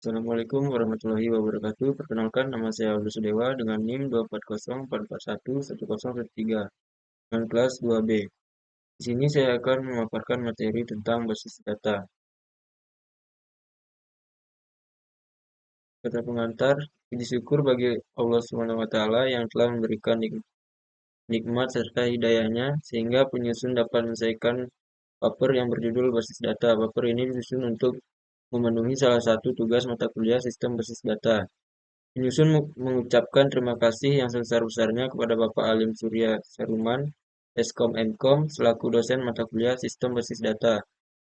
Assalamualaikum warahmatullahi wabarakatuh. Perkenalkan, nama saya Aldo Sudewa dengan NIM 24044111013 dengan kelas 2B. Di sini saya akan memaparkan materi tentang basis data. Kata pengantar, puji syukur bagi Allah SWT yang telah memberikan nikmat serta hidayahnya sehingga penyusun dapat menyelesaikan paper yang berjudul basis data. Paper ini disusun untuk memenuhi salah satu tugas mata kuliah sistem basis data. Penyusun mengucapkan terima kasih yang sebesar-besarnya kepada Bapak Alim Surya Saruman, Eskom Mkom, selaku dosen mata kuliah Sistem Basis Data.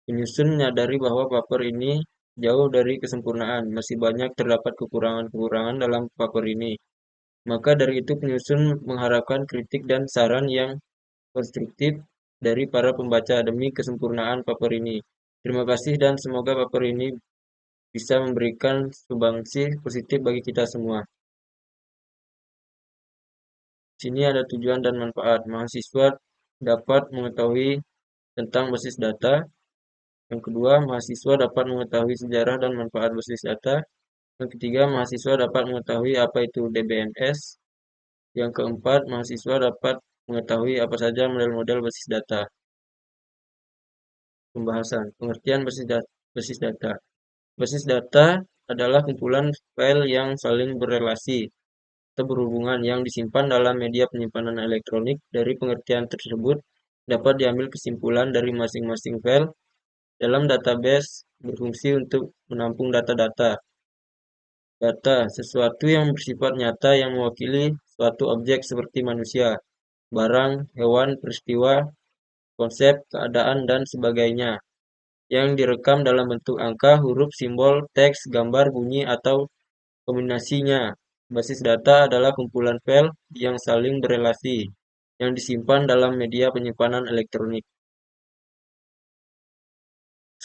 Penyusun menyadari bahwa paper ini jauh dari kesempurnaan, masih banyak terdapat kekurangan-kekurangan dalam paper ini. Maka dari itu penyusun mengharapkan kritik dan saran yang konstruktif dari para pembaca demi kesempurnaan paper ini. Terima kasih dan semoga paper ini bisa memberikan sumbangsi positif bagi kita semua. Sini ada tujuan dan manfaat. Mahasiswa dapat mengetahui tentang basis data. Yang kedua, mahasiswa dapat mengetahui sejarah dan manfaat basis data. Yang ketiga, mahasiswa dapat mengetahui apa itu DBMS. Yang keempat, mahasiswa dapat mengetahui apa saja model-model basis data. Pembahasan. Pengertian basis data. Basis data adalah kumpulan file yang saling berrelasi atau berhubungan yang disimpan dalam media penyimpanan elektronik. Dari pengertian tersebut dapat diambil kesimpulan dari masing-masing file dalam database berfungsi untuk menampung data-data. Data, sesuatu yang bersifat nyata yang mewakili suatu objek seperti manusia, barang, hewan, peristiwa, konsep, keadaan, dan sebagainya, yang direkam dalam bentuk angka, huruf, simbol, teks, gambar, bunyi, atau kombinasinya. Basis data adalah kumpulan file yang saling berelasi, yang disimpan dalam media penyimpanan elektronik.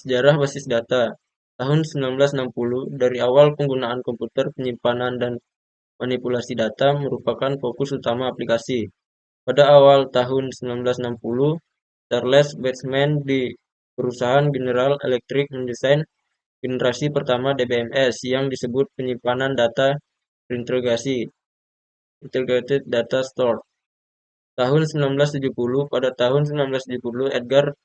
Sejarah basis data. Tahun 1960, dari awal penggunaan komputer, penyimpanan dan manipulasi data merupakan fokus utama aplikasi. Pada awal tahun 1960, Charles Bateman di perusahaan General Electric mendesain generasi pertama DBMS yang disebut penyimpanan data terintegrasi, Integrated Data Store. Tahun 1970, pada tahun 1970, Edgar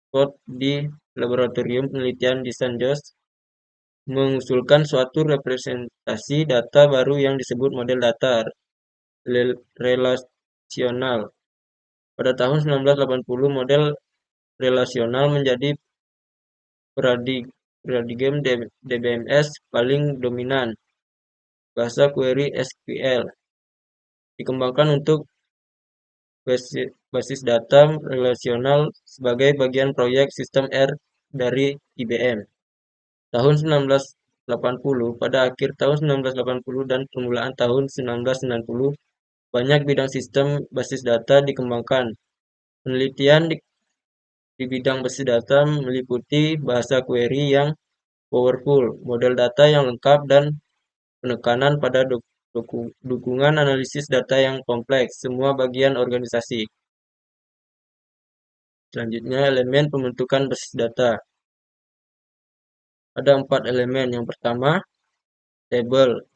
Scott di Laboratorium Penelitian di San Jose mengusulkan suatu representasi data baru yang disebut model data relasional. Pada tahun 1980, model relasional menjadi paradigma DBMS paling dominan. Bahasa query SQL dikembangkan untuk basis data relasional sebagai bagian proyek sistem R dari IBM. Tahun 1980, pada akhir tahun 1980 dan permulaan tahun 1990, banyak bidang sistem basis data dikembangkan. Penelitian di bidang basis data meliputi bahasa query yang powerful, model data yang lengkap, dan penekanan pada dukungan analisis data yang kompleks, semua bagian organisasi. Selanjutnya, elemen pembentukan basis data. Ada 4 elemen. Yang pertama, table.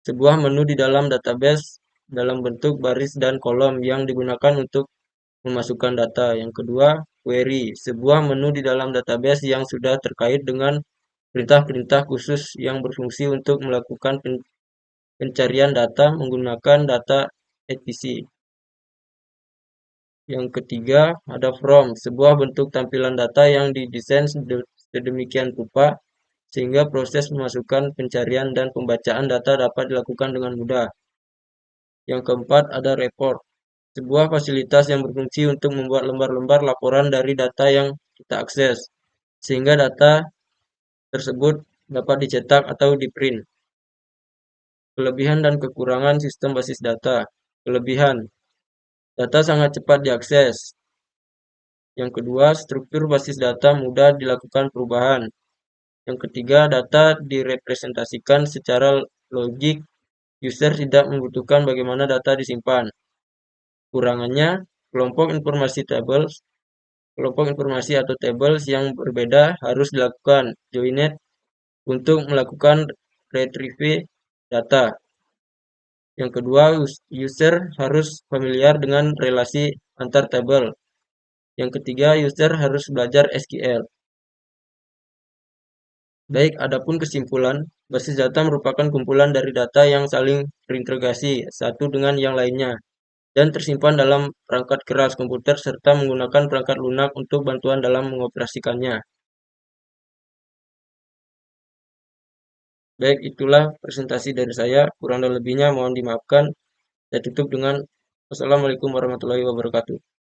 Sebuah menu di dalam database dalam bentuk baris dan kolom yang digunakan untuk memasukkan data. Yang kedua, query. Sebuah menu di dalam database yang sudah terkait dengan perintah-perintah khusus yang berfungsi untuk melakukan pencarian data menggunakan data etc. Yang ketiga, ada from. Sebuah bentuk tampilan data yang didesain sedemikian rupa sehingga proses memasukkan, pencarian, dan pembacaan data dapat dilakukan dengan mudah. Yang keempat, ada report. Sebuah fasilitas yang berfungsi untuk membuat lembar-lembar laporan dari data yang kita akses, sehingga data tersebut dapat dicetak atau di-print. Kelebihan dan kekurangan sistem basis data. Kelebihan, data sangat cepat diakses. Yang kedua, struktur basis data mudah dilakukan perubahan. Yang ketiga, data direpresentasikan secara logik. User tidak membutuhkan bagaimana data disimpan. Kurangannya, kelompok informasi atau tables yang berbeda harus dilakukan joined untuk melakukan retrieve data. Yang kedua, user harus familiar dengan relasi antar tabel. Yang ketiga, user harus belajar SQL. Baik, adapun kesimpulan, basis data merupakan kumpulan dari data yang saling berintegrasi satu dengan yang lainnya dan tersimpan dalam perangkat keras komputer serta menggunakan perangkat lunak untuk bantuan dalam mengoperasikannya. Baik, itulah presentasi dari saya. Kurang dan lebihnya mohon dimaafkan. Saya tutup dengan Wassalamualaikum warahmatullahi wabarakatuh.